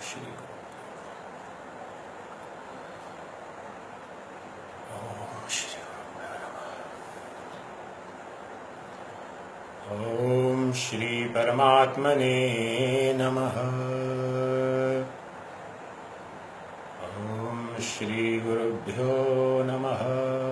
Shri Om Shri Paramatmane Namaha. Om Shri Gurubhyo Namaha.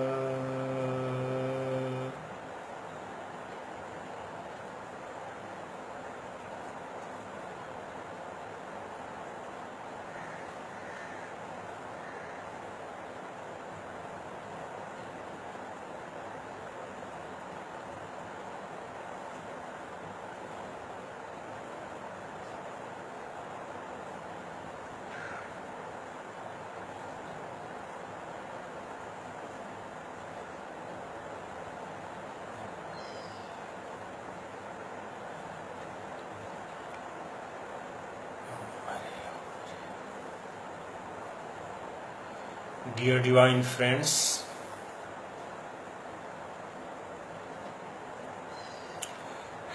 Dear divine friends,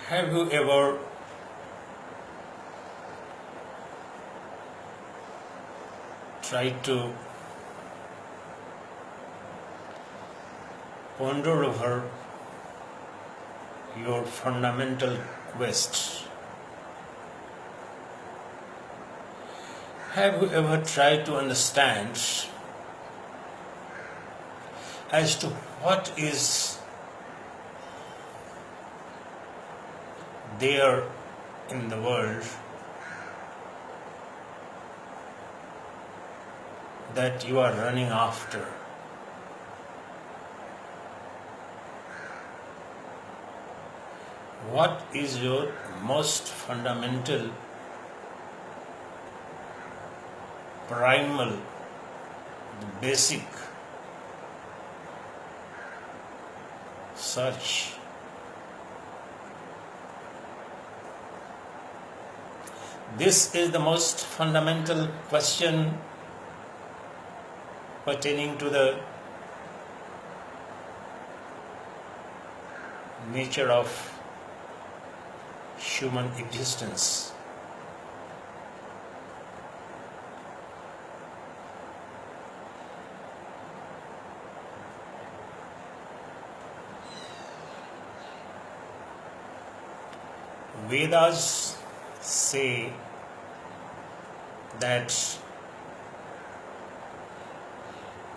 have you ever tried to ponder over your fundamental quest? Have you ever tried to understand as to what is there in the world that you are running after? What is your most fundamental, primal, basic search? This is the most fundamental question pertaining to the nature of human existence. Vedas say that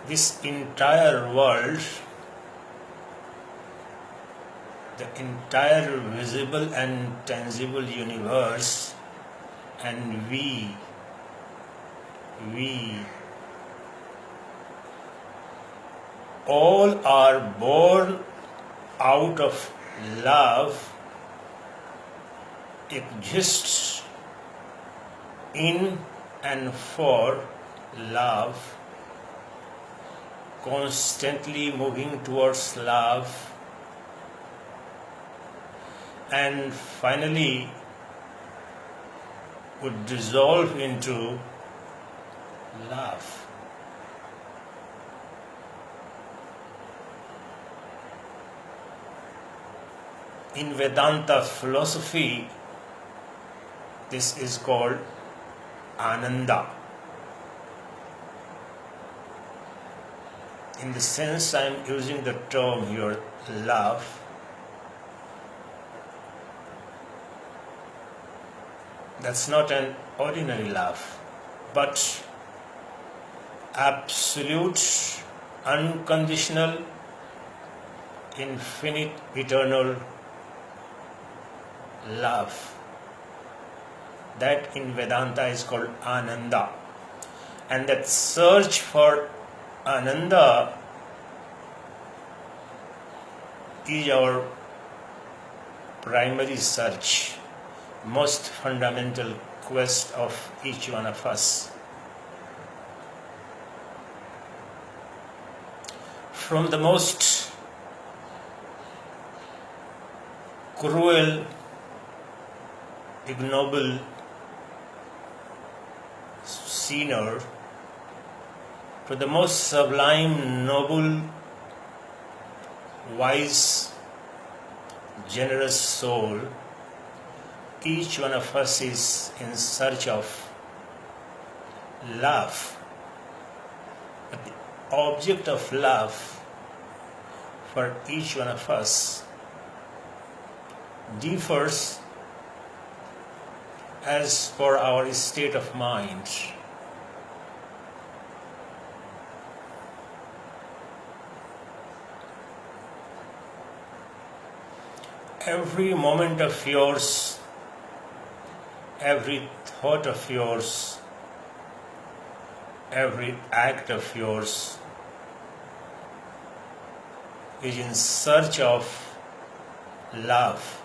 this entire world, the entire visible and tangible universe, and we all are born out of love, exists in and for love, constantly moving towards love, and finally would dissolve into love. In Vedanta philosophy, this is called Ananda. In the sense I am using the term here, love, that's not an ordinary love, but absolute, unconditional, infinite, eternal love. That in Vedanta is called Ananda. And that search for Ananda is our primary search, most fundamental quest of each one of us. From the most cruel, ignoble sinner to the most sublime, noble, wise, generous soul, each one of us is in search of love, but the object of love for each one of us differs as per our state of mind. Every moment of yours, every thought of yours, every act of yours is in search of love,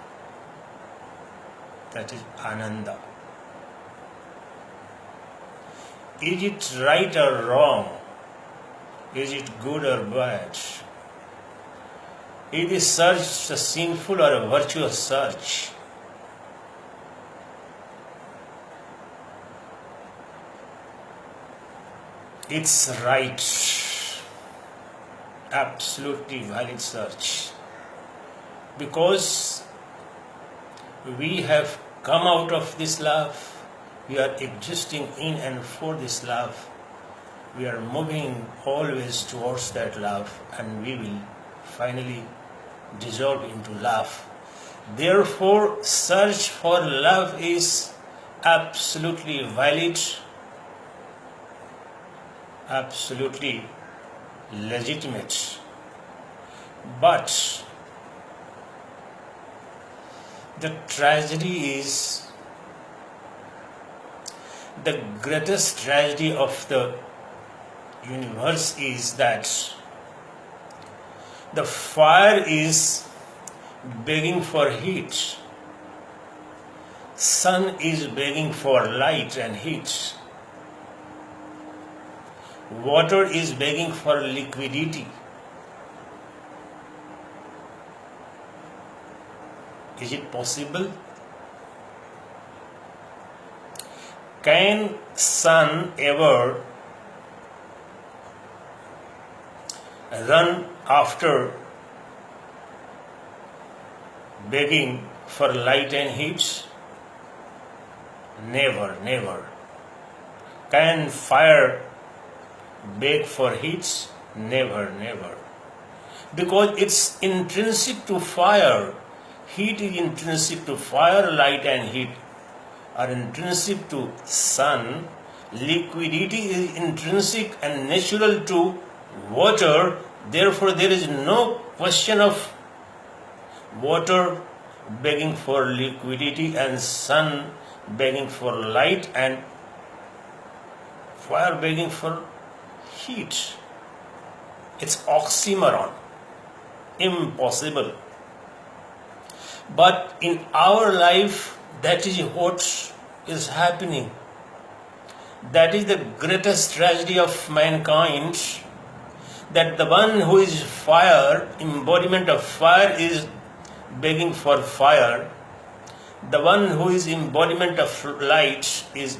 that is Ananda. Is it right or wrong? Is it good or bad? Is the search a sinful or a virtuous search? It's right, absolutely valid search, because we have come out of this love, we are existing in and for this love, we are moving always towards that love, and we will finally dissolve into love. Therefore, search for love is absolutely valid, absolutely legitimate. But the tragedy is, the greatest tragedy of the universe is that the fire is begging for heat, sun is begging for light and heat, water is begging for liquidity. Is it possible? Can sun ever run after begging for light and heat? Never, never. Can fire beg for heat? Never, never. Because it's intrinsic to fire. Heat is intrinsic to fire, light and heat are intrinsic to sun. Liquidity is intrinsic and natural to water. Therefore, there is no question of water begging for liquidity and sun begging for light and fire begging for heat. It's oxymoron, impossible. But in our life, that is what is happening. That is the greatest tragedy of mankind, that the one who is fire, embodiment of fire, is begging for fire. The one who is embodiment of light is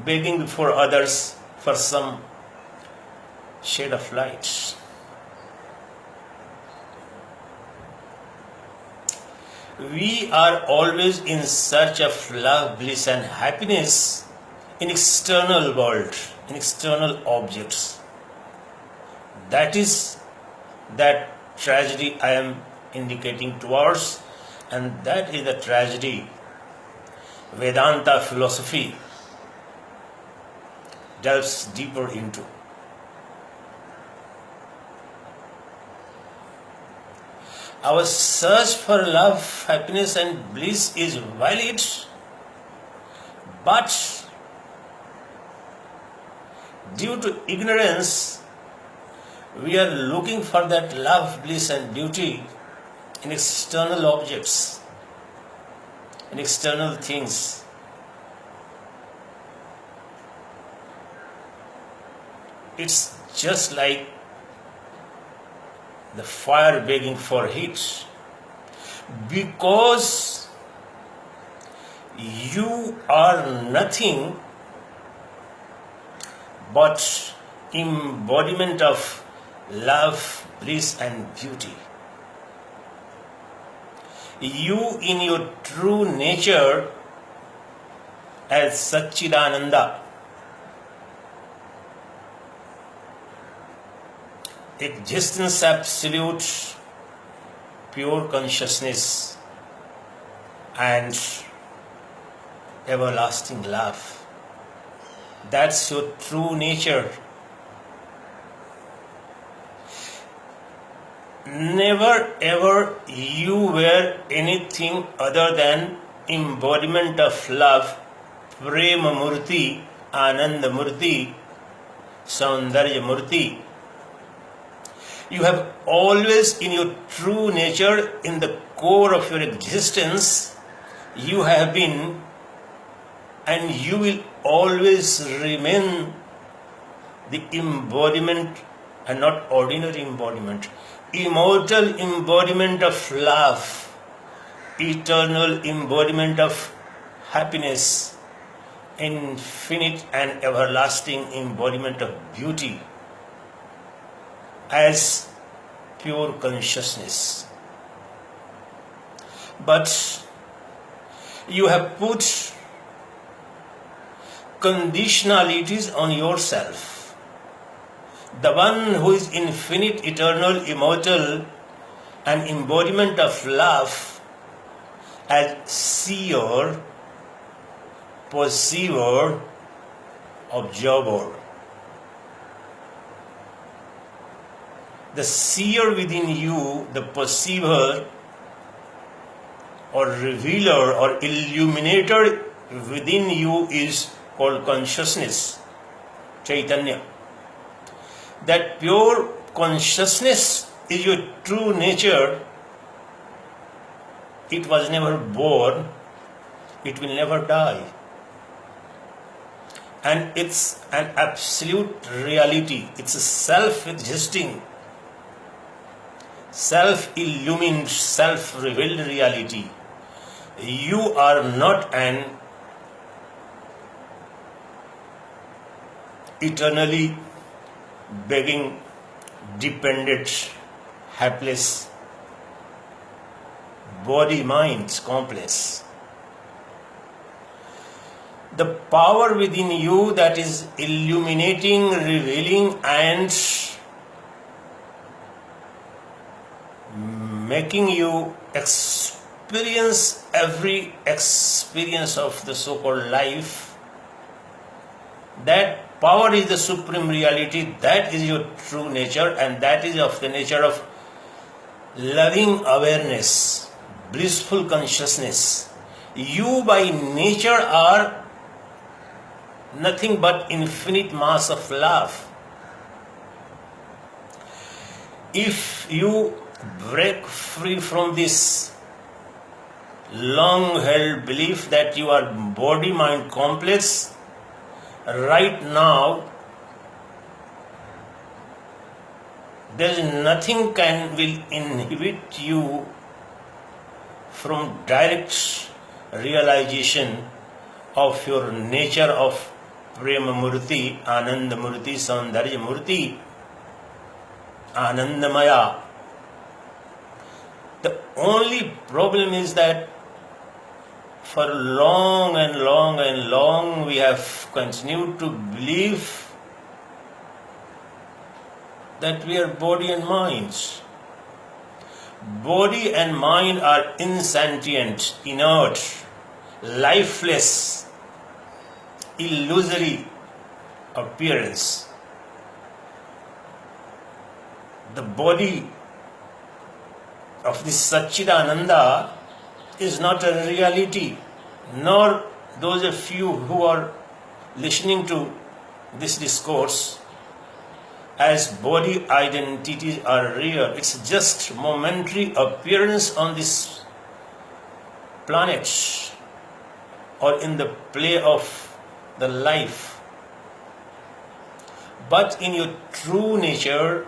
begging for others for some shade of light. We are always in search of love, bliss and happiness in external world, in external objects. That is that tragedy I am indicating towards, and that is the tragedy Vedanta philosophy delves deeper into. Our search for love, happiness and bliss is valid, but due to ignorance, we are looking for that love, bliss and beauty in external objects, in external things. It's just like the fire begging for heat, because you are nothing but embodiment of love, bliss and beauty. You in your true nature as Satchidananda, existence absolute, pure consciousness and everlasting love. That's your true nature. Never ever you were anything other than embodiment of love, Prema Murti, Ananda Murti, Saundarya Murti. You have always in your true nature, in the core of your existence, you have been and you will always remain the embodiment and not ordinary embodiment. Immortal embodiment of love, eternal embodiment of happiness, infinite and everlasting embodiment of beauty as pure consciousness. But you have put conditionalities on yourself. The one who is infinite, eternal, immortal, and embodiment of love as seer, perceiver, observer. The seer within you, the perceiver or revealer or illuminator within you is called consciousness, Chaitanya. That pure consciousness is your true nature. It was never born, it will never die. And it's an absolute reality. It's a self-existing, self-illumined, self-revealed reality. You are not an eternally begging, dependent, helpless body-mind complex. The power within you that is illuminating, revealing and making you experience every experience of the so-called life, that power is the supreme reality, that is your true nature, and that is of the nature of loving awareness, blissful consciousness. You by nature are nothing but infinite mass of love. If you break free from this long-held belief that you are body-mind complex, right now there is nothing will inhibit you from direct realization of your nature of Prema Murti, Ananda Murti, Saundarya Murti, Anandamaya. The only problem is that for long and long and long we have continued to believe that we are body and minds. Body and mind are insentient, inert, lifeless, illusory appearance. The body of this Satchidananda is not a reality, nor those of you who are listening to this discourse as body identities are real. It's just momentary appearance on this planet or in the play of the life. But in your true nature,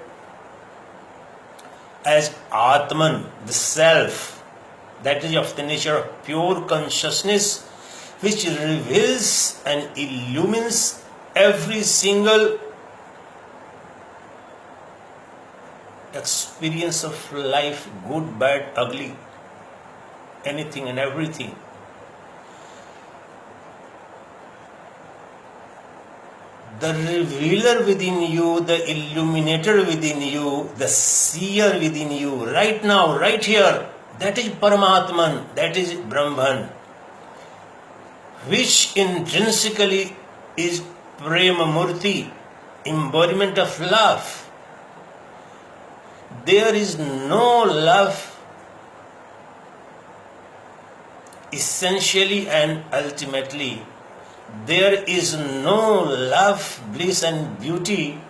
as Atman, the self, that is of the nature of pure consciousness, which reveals and illumines every single experience of life, good, bad, ugly, anything and everything. the revealer within you, the illuminator within you, the seer within you, right now, right here, that is Paramatman, that is Brahman, which intrinsically is Prema Murti, embodiment of love. There is no love essentially and ultimately. There is no love, bliss and beauty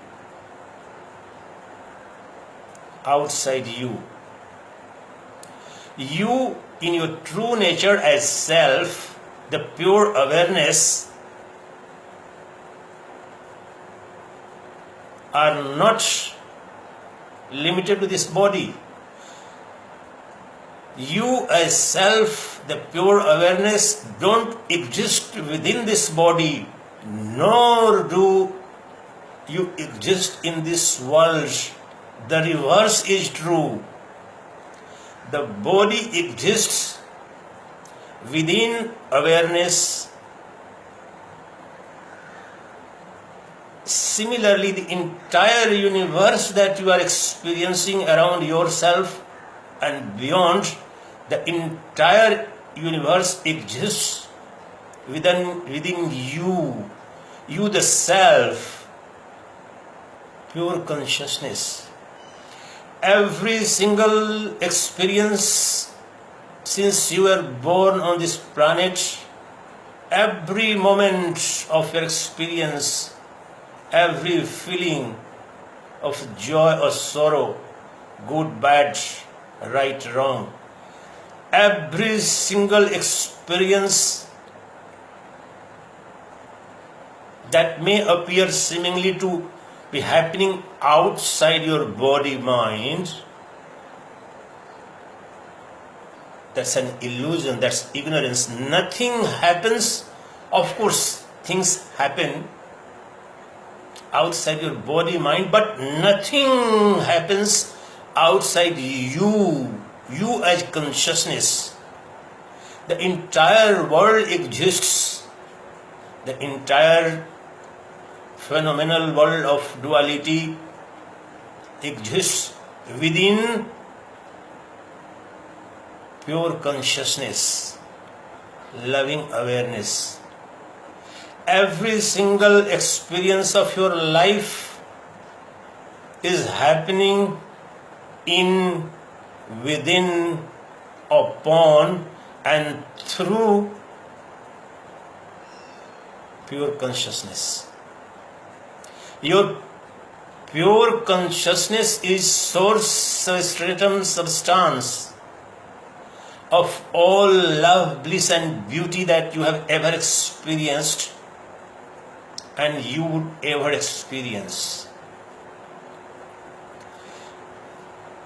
outside you. You, in your true nature as self, the pure awareness, are not limited to this body. You as self, the pure awareness, don't exist within this body, nor do you exist in this world. The reverse is true. The body exists within awareness. Similarly, the entire universe that you are experiencing around yourself and beyond, the entire universe exists within you. You the self, pure consciousness. Every single experience since you were born on this planet, every moment of your experience, every feeling of joy or sorrow, good, bad, right, wrong, every single experience that may appear seemingly to be happening outside your body mind, that's an illusion, that's ignorance. Nothing happens. Of course, things happen outside your body mind, but nothing happens outside you as consciousness. The entire world exists. The entire phenomenal world of duality exists within pure consciousness, loving awareness. Every single experience of your life is happening in, within, upon and through pure consciousness. Your pure consciousness is source stratum substance of all love, bliss and beauty that you have ever experienced and you would ever experience.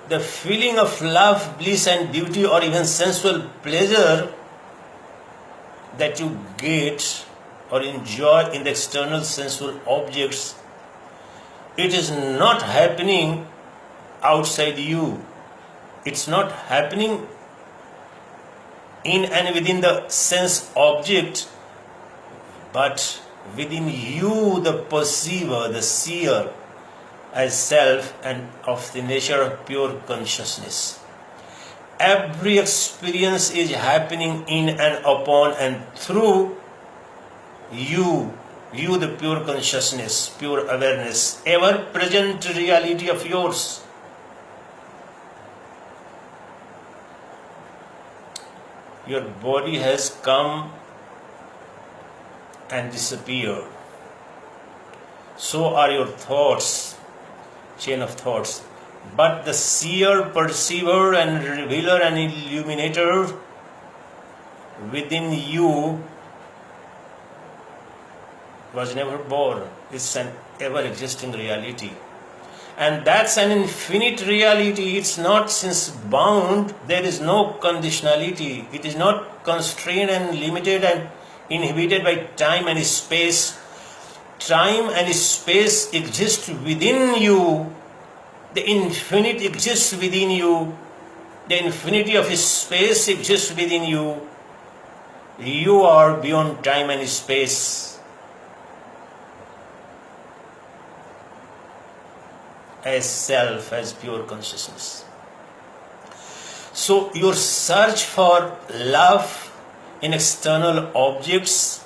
The feeling of love, bliss and beauty, or even sensual pleasure that you get or enjoy in the external sensual objects, it is not happening outside you. It's not happening in and within the sense object, but within you, the perceiver, the seer, as self and of the nature of pure consciousness. Every experience is happening in and upon and through you, the pure consciousness, pure awareness, ever present reality of yours. Your body has come and disappeared. So are your thoughts, chain of thoughts. But the seer, perceiver and revealer and illuminator within you was never born. It's an ever existing reality. And that's an infinite reality. It's not since bound. There is no conditionality. It is not constrained and limited and inhibited by time and space. Time and space exist within you. The infinite exists within you. The infinity of space exists within you. You are beyond time and space. as self, as pure consciousness. So your search for love in external objects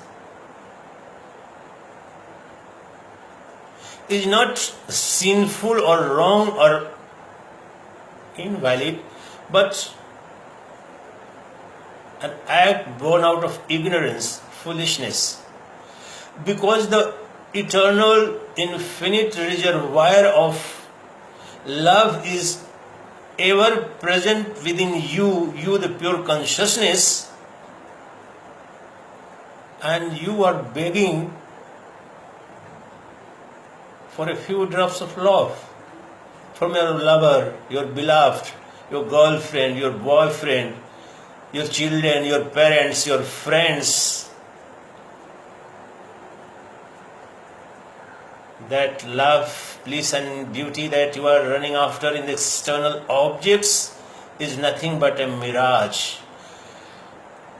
is not sinful or wrong or invalid, but an act born out of ignorance, foolishness. Because the eternal, infinite reservoir of love is ever present within you the pure consciousness, and you are begging for a few drops of love from your lover, your beloved, your girlfriend, your boyfriend, your children, your parents, your friends. That love, bliss and beauty that you are running after in the external objects is nothing but a mirage.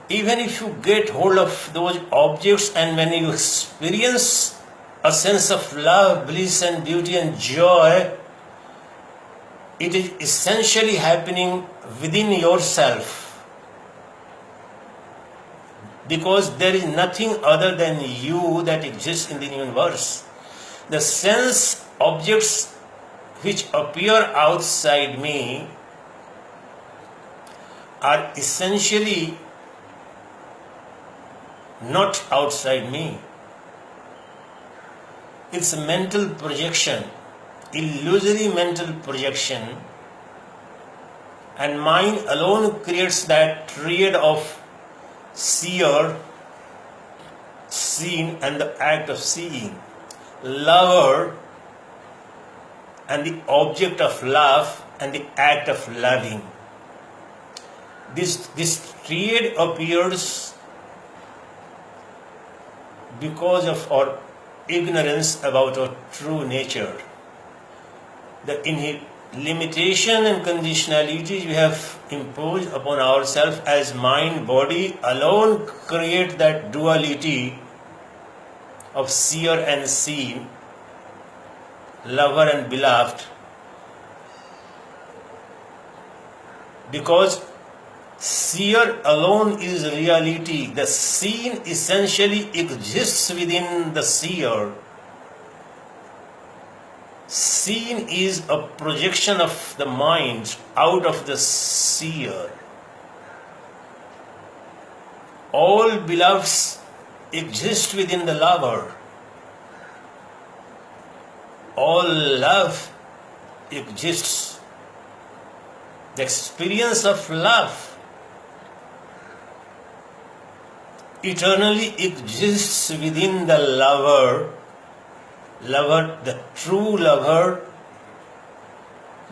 Even if you get hold of those objects and when you experience a sense of love, bliss and beauty and joy, it is essentially happening within yourself. Because there is nothing other than you that exists in the universe. The sense objects which appear outside me are essentially not outside me. It's a mental projection, illusory mental projection, and mind alone creates that triad of seer, seen, and the act of seeing. Lover and the object of love and the act of loving. This triad appears because of our ignorance about our true nature. The limitation and conditionalities we have imposed upon ourselves as mind, body alone create that duality of seer and seen, lover and beloved, because seer alone is reality. The seen essentially exists within the seer. Seen is a projection of the mind out of the seer. All beloveds exist within the lover. All love exists. The experience of love eternally exists within the lover, the true lover,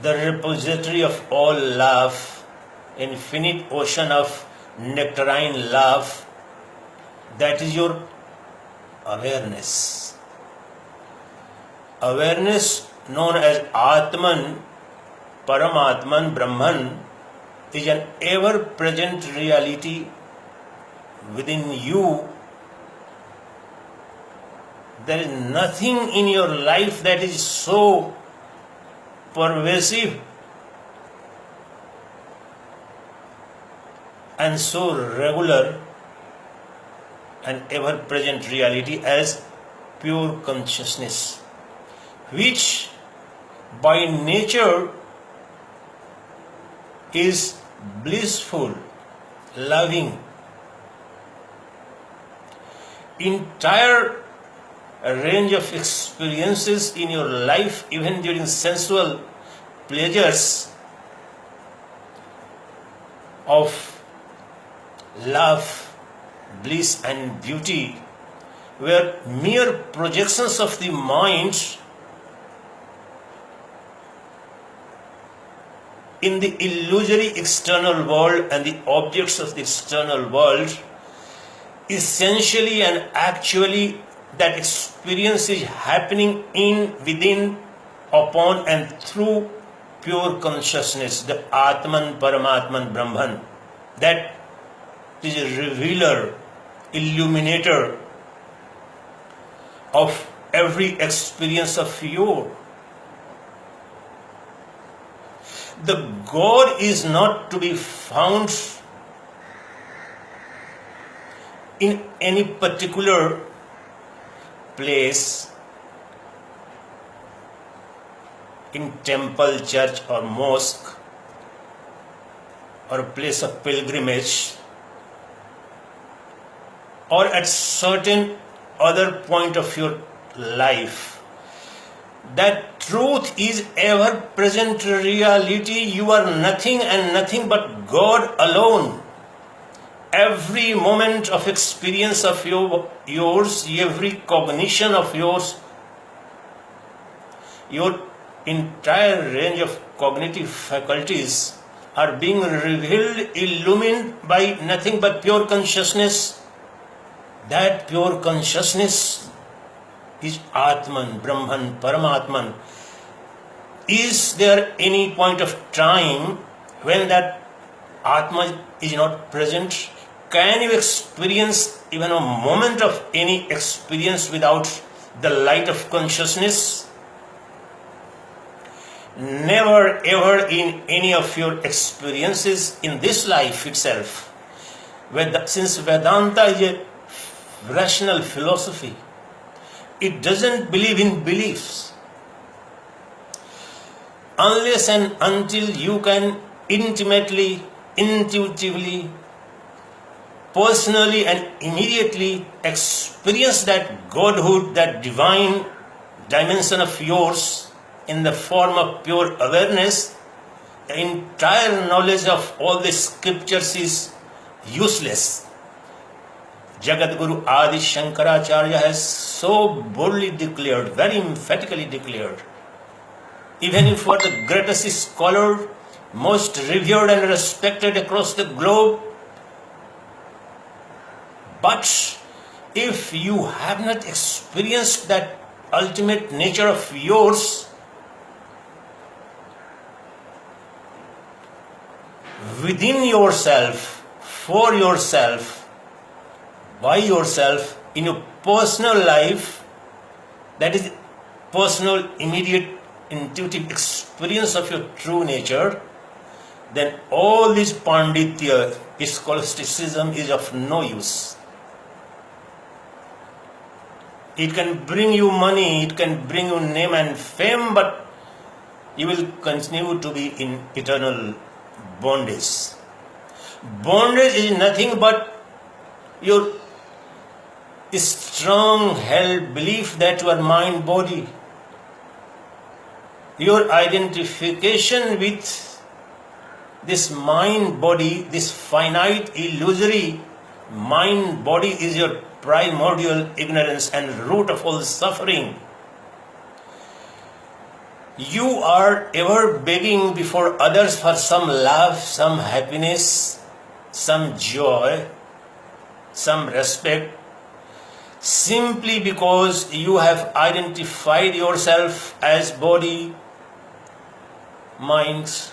the repository of all love, infinite ocean of nectarine love. That is your awareness. Awareness known as Atman, Paramatman, Brahman is an ever-present reality within you. There is nothing in your life that is so pervasive and so regular and ever-present reality as pure consciousness, which by nature is blissful, loving. Entire range of experiences in your life, even during sensual pleasures of love, bliss and beauty, were mere projections of the mind in the illusory external world, and the objects of the external world essentially and actually that experience is happening in, within, upon and through pure consciousness, the Atman, Paramatman, Brahman. That is a revealer, illuminator of every experience of you. The God is not to be found in any particular place, in temple, church or mosque, or a place of pilgrimage, or at certain other point of your life. That truth is ever present reality. You are nothing and nothing but God alone. Every moment of experience of yours, every cognition of yours, your entire range of cognitive faculties are being revealed, illumined by nothing but pure consciousness. That pure consciousness is Atman, Brahman, Paramatman. Is there any point of time when that Atman is not present? Can you experience even a moment of any experience without the light of consciousness? Never ever in any of your experiences in this life itself. Since Vedanta is a rational philosophy, it doesn't believe in beliefs. Unless and until you can intimately, intuitively, personally and immediately experience that Godhood, that divine dimension of yours in the form of pure awareness, the entire knowledge of all the scriptures is useless. Jagat Guru Adi Shankaracharya has so boldly declared, very emphatically declared, even if you are the greatest scholar, most revered and respected across the globe, but if you have not experienced that ultimate nature of yours, within yourself, for yourself, by yourself, in your personal life, that is personal, immediate, intuitive experience of your true nature, then all this panditya, scholasticism is of no use. It can bring you money, it can bring you name and fame, but you will continue to be in eternal bondage. Bondage is nothing but your strong held belief that you are mind body, your identification with this mind body, this finite illusory mind body is your primordial ignorance and root of all suffering. You are ever begging before others for some love, some happiness, some joy, some respect, simply because you have identified yourself as body, mind.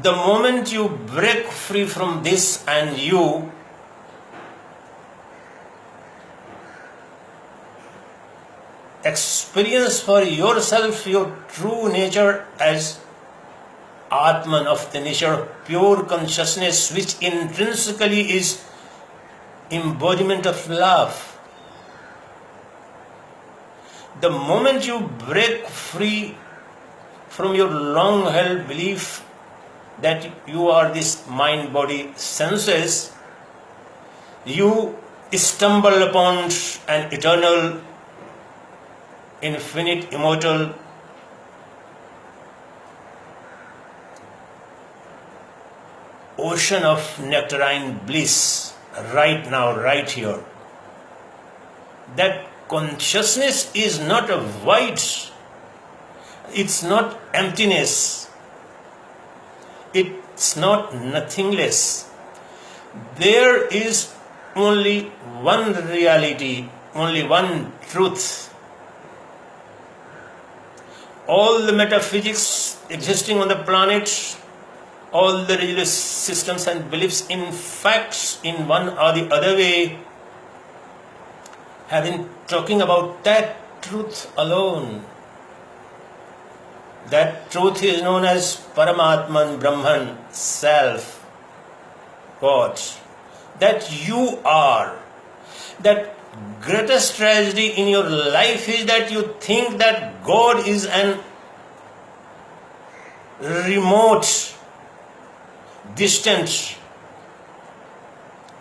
The moment you break free from this and you experience for yourself your true nature as Atman, of the nature of pure consciousness, which intrinsically is embodiment of love. The moment you break free from your long held belief that you are this mind, body, senses, you stumble upon an eternal, infinite, immortal, ocean of nectarine bliss right now, right here. That consciousness is not a void, it's not emptiness, it's not nothingness. There is only one reality, only one truth. All the metaphysics existing on the planet, all the religious systems and beliefs, in fact, in one or the other way, have been talking about that truth alone. That truth is known as Paramatman, Brahman, Self, God. That you are. That greatest tragedy in your life is that you think that God is an remote, distant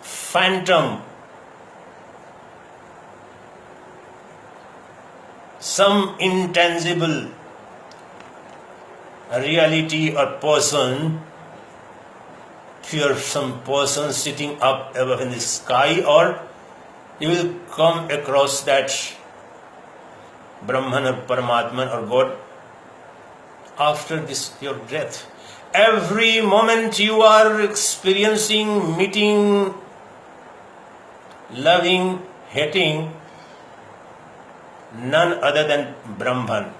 phantom, some intangible reality or person. Fear some person sitting up above in the sky, or you will come across that Brahman or Paramatman or God after this your death. Every moment you are experiencing, meeting, loving, hating none other than Brahman.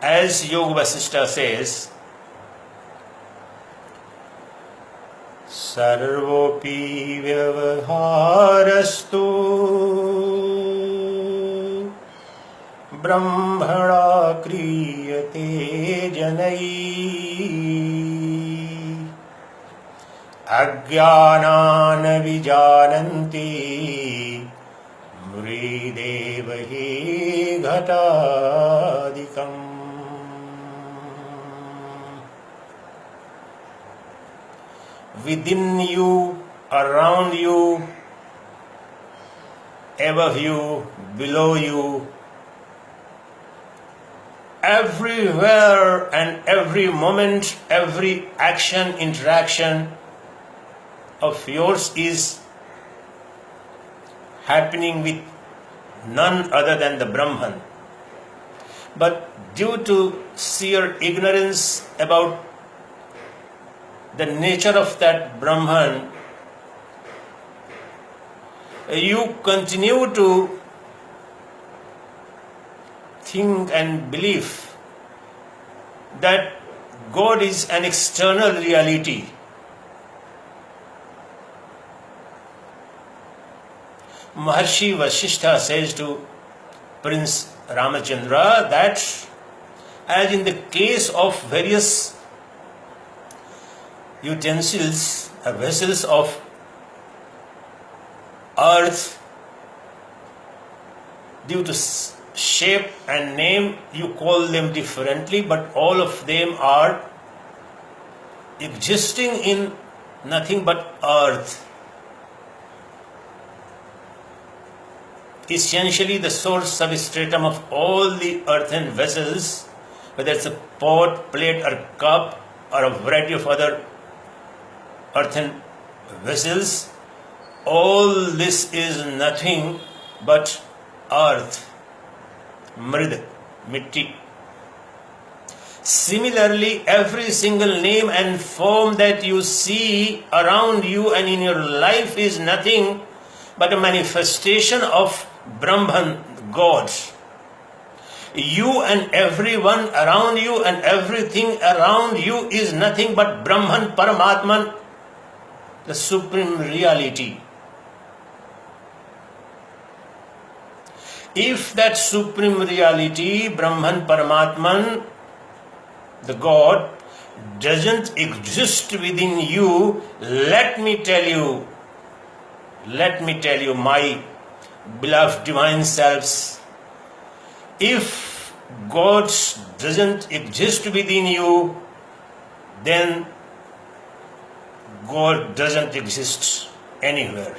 As Yoga Vasishtha says, Sarvopi Vyavaharastu Brahmana Kriyate Janai Ajnana Vijananti Mridevahi Ghatadikam. Within you, around you, above you, below you, everywhere and every moment, every action, interaction of yours is happening with none other than the Brahman. But due to sheer ignorance about the nature of that Brahman, you continue to think and believe that God is an external reality. Maharshi Vasishtha says to Prince Ramachandra that as in the case of various utensils, vessels of earth, due to shape and name you call them differently, but all of them are existing in nothing but earth. Essentially the source substratum of all the earthen vessels, whether it's a pot, plate or cup or a variety of other earthen vessels, all this is nothing but earth, mrid, mitti. Similarly, every single name and form that you see around you and in your life is nothing but a manifestation of Brahman, God. You and everyone around you and everything around you is nothing but Brahman, Paramatman, the supreme reality. If that supreme reality, Brahman, Paramatman, the God, doesn't exist within you, let me tell you, my beloved divine selves, if God doesn't exist within you, then God doesn't exist anywhere.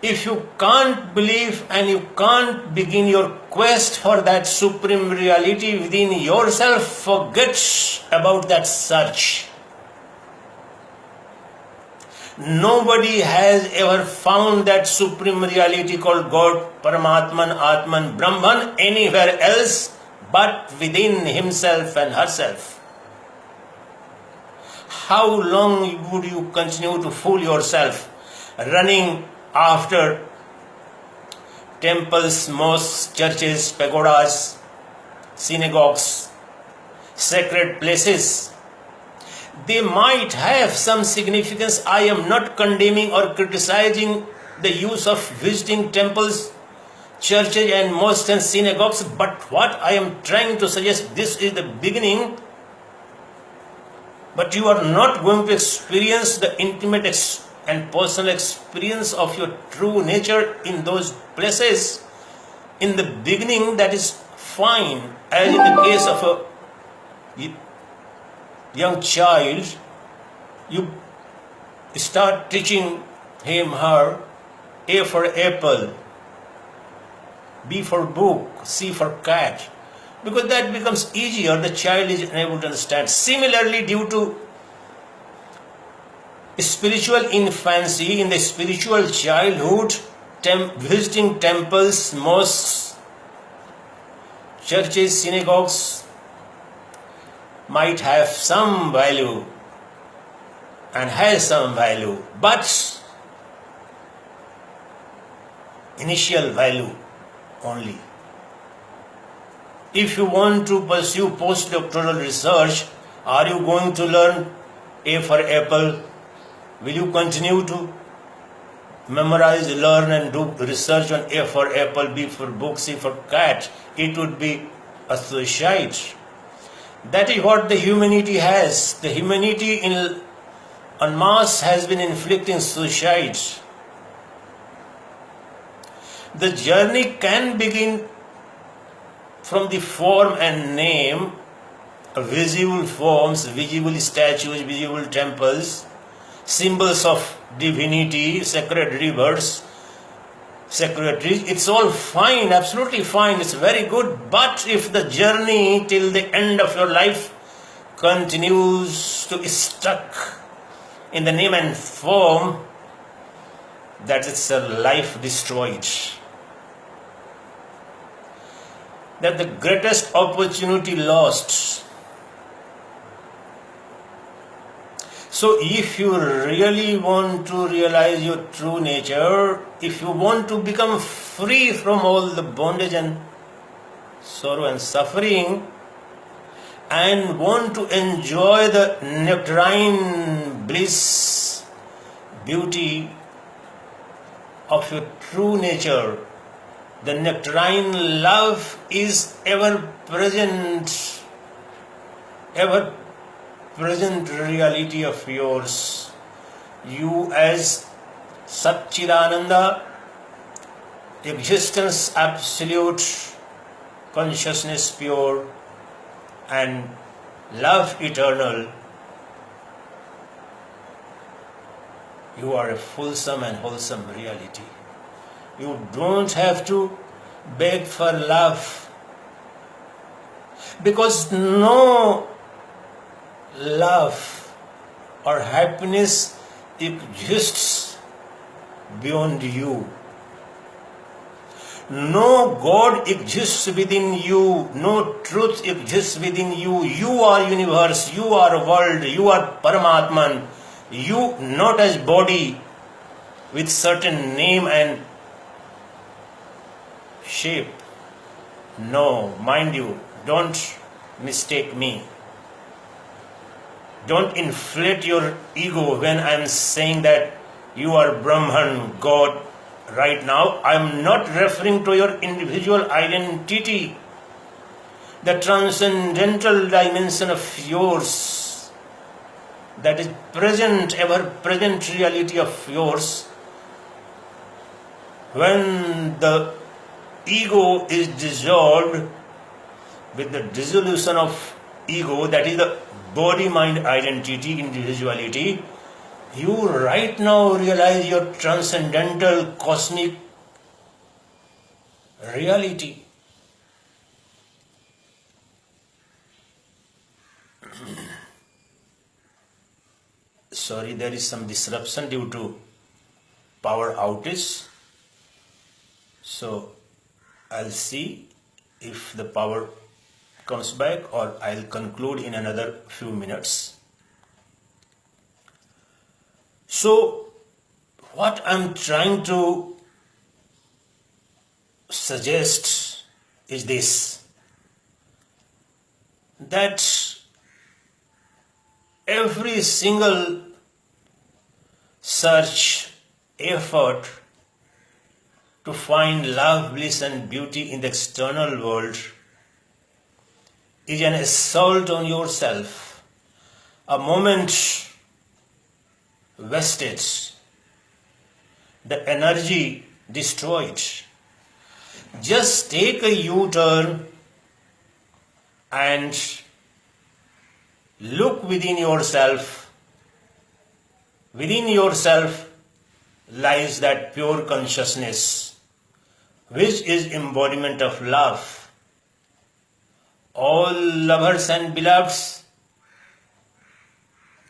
If you can't believe and you can't begin your quest for that supreme reality within yourself, forget about that search. Nobody has ever found that supreme reality called God, Paramatman, Atman, Brahman anywhere else but within himself and herself. How long would you continue to fool yourself, running after temples, mosques, churches, pagodas, synagogues, sacred places? They might have some significance. I am not condemning or criticizing the use of visiting temples, churches and mosques and synagogues, but what I am trying to suggest, this is the beginning, but you are not going to experience the intimate and personal experience of your true nature in those places. In the beginning, that is fine, as in the case of a young child, you start teaching him, her, A for apple, B for book, C for cat, because that becomes easier, the child is unable to understand. Similarly, due to spiritual infancy, in the spiritual childhood, visiting temples, mosques, churches, synagogues might have some value and has some value, but initial value only. If you want to pursue postdoctoral research, are you going to learn A for apple? Will you continue to memorize, learn and do research on A for apple, B for book, C for cat? It would be a suicide. That is what the humanity has. The humanity en masse has been inflicting suicide. The journey can begin from the form and name, visible forms, visible statues, visible temples, symbols of divinity, sacred rivers, sacred trees. It's all fine, absolutely fine, it's very good. But if the journey till the end of your life continues to be stuck in the name and form, that is a life destroyed. That the greatest opportunity lost. So if you really want to realize your true nature, if you want to become free from all the bondage and sorrow and suffering, and want to enjoy the nectarine bliss, beauty of your true nature, the nectarine love is ever present reality of yours. You as Satchidananda, existence absolute, consciousness pure and love eternal, you are a fulsome and wholesome reality. You don't have to beg for love, because no love or happiness exists beyond you. No God exists within you, no truth exists within you. You are universe, you are world, you are Paramatman. You not as body with certain name and shape. No, mind you, don't mistake me. Don't inflate your ego when I am saying that you are Brahman, God. Right now, I am not referring to your individual identity, the transcendental dimension of yours, that is present, ever present reality of yours. When the ego is dissolved with the dissolution of ego, that is the body-mind identity, individuality, you right now realize your transcendental cosmic reality. Sorry, there is some disruption due to power outage. So I'll see if the power comes back, or I'll conclude in another few minutes. So what I'm trying to suggest is this, that every single search, effort to find love, bliss and beauty in the external world is an assault on yourself, a moment wasted, the energy destroyed. Just take a U-turn and look within yourself. Within yourself lies that pure consciousness, which is embodiment of love. All lovers and beloveds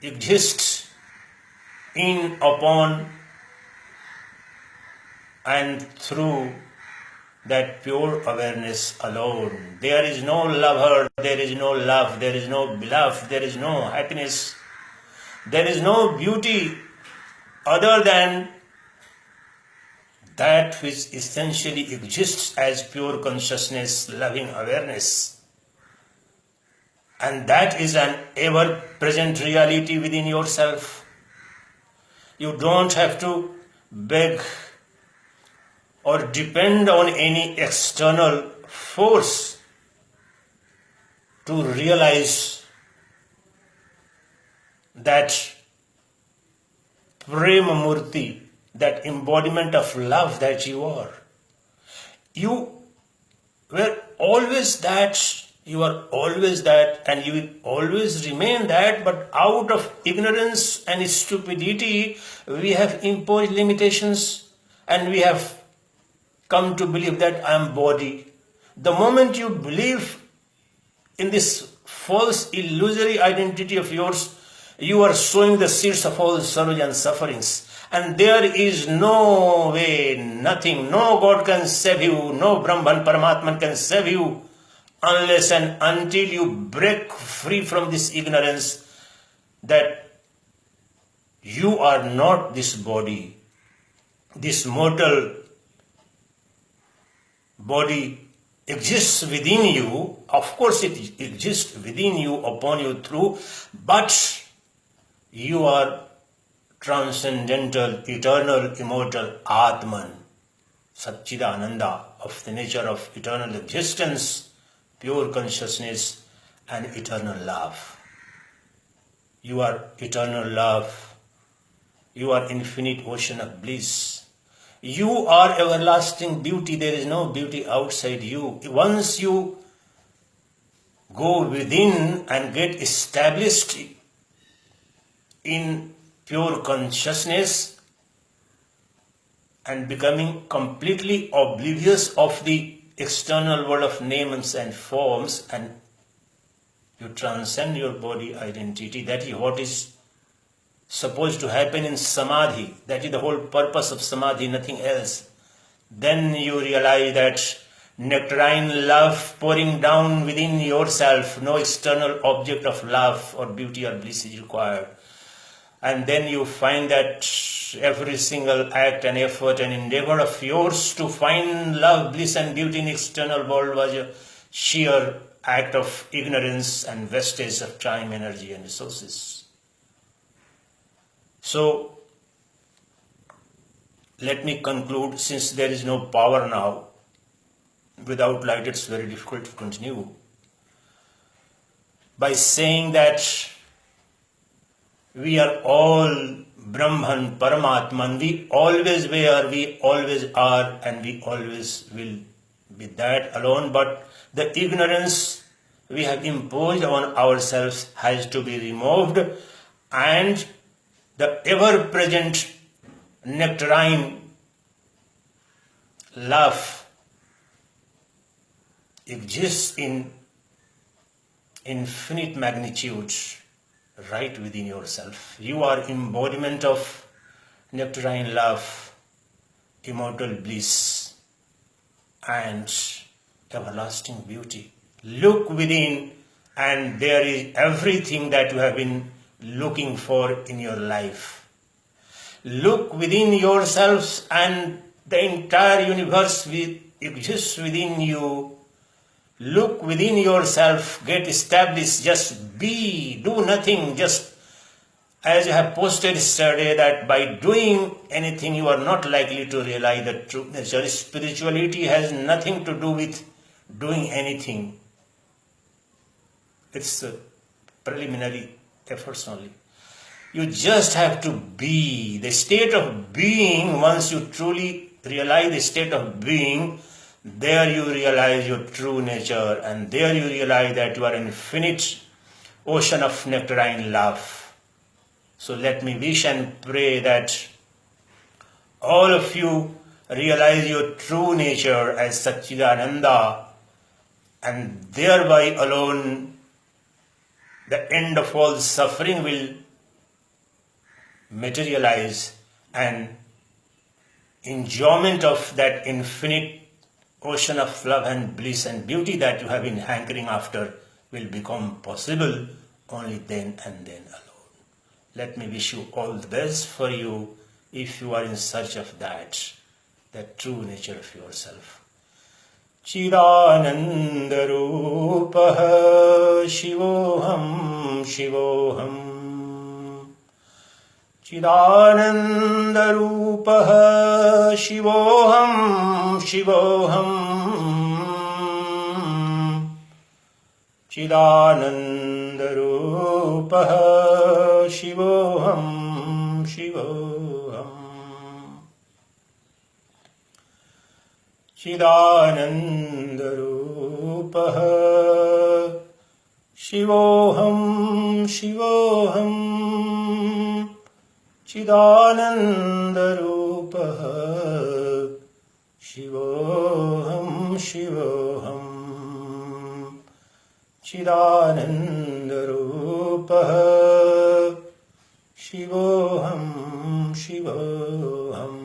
exist in, upon, and through that pure awareness alone. There is no lover, there is no love, there is no beloved, there is no happiness, there is no beauty other than that which essentially exists as pure consciousness, loving awareness. And that is an ever-present reality within yourself. You don't have to beg or depend on any external force to realize that Prema Murti, that embodiment of love that you are. You were always that, you are always that, and you will always remain that, but out of ignorance and stupidity, we have imposed limitations and we have come to believe that I am body. The moment you believe in this false illusory identity of yours, you are sowing the seeds of all sorrows and sufferings. And there is no way, nothing, no God can save you, no Brahman, Paramatman can save you, unless and until you break free from this ignorance that you are not this body, this mortal body exists within you. Of course it exists within you, upon you, through, but you are transcendental, eternal, immortal Atman, Satchidananda, of the nature of eternal existence, pure consciousness and eternal love. You are eternal love. You are infinite ocean of bliss. You are everlasting beauty. There is no beauty outside you. Once you go within and get established in pure consciousness and becoming completely oblivious of the external world of names and forms, and you transcend your body identity. That is what is supposed to happen in Samadhi. That is the whole purpose of Samadhi, nothing else. Then you realize that nectarine love pouring down within yourself, no external object of love or beauty or bliss is required. And then you find that every single act and effort and endeavor of yours to find love, bliss and beauty in the external world was a sheer act of ignorance and wastage of time, energy and resources. So, let me conclude, since there is no power now. Without light it's very difficult to continue. By saying that we are all Brahman, Paramatman, we always were, we always are, and we always will be that alone. But the ignorance we have imposed on ourselves has to be removed, and the ever-present nectarine love exists in infinite magnitude right within yourself. You are embodiment of nectarine love, immortal bliss and everlasting beauty. Look within and there is everything that you have been looking for in your life. Look within yourselves and the entire universe exists within you. Look within yourself, get established, just be, do nothing, just as I have posted yesterday, that by doing anything you are not likely to realize the true nature. Spirituality has nothing to do with doing anything. It's preliminary efforts only. You just have to be. The state of being, once you truly realize the state of being, there you realize your true nature, and there you realize that you are an infinite ocean of nectarine love. So let me wish and pray that all of you realize your true nature as Satchidananda, and thereby alone the end of all suffering will materialize, and enjoyment of that infinite ocean of love and bliss and beauty that you have been hankering after will become possible only then and then alone. Let me wish you all the best for you if you are in search of that true nature of yourself. Chidananda Rupaha Shivoham Shivoham. Chidananda Rupaha Shivoham Shivoham. Chidananda Rupaha Shivoham Shivoham. Chidananda Rupaha Shivoham Shivoham. Chidananda Rupaha Shivoham Shivoham. Chidananda Rupaha Shivoham Shivoham.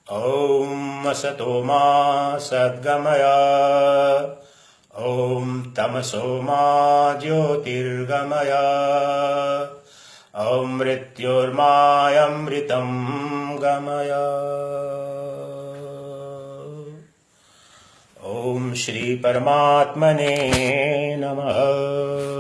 Om Asato Ma Sadgamaya, Om Tamaso Ma Jyotirgamaya, Om Mrityorma Amritam Gamaya. Om Shri Paramatmane Namaha.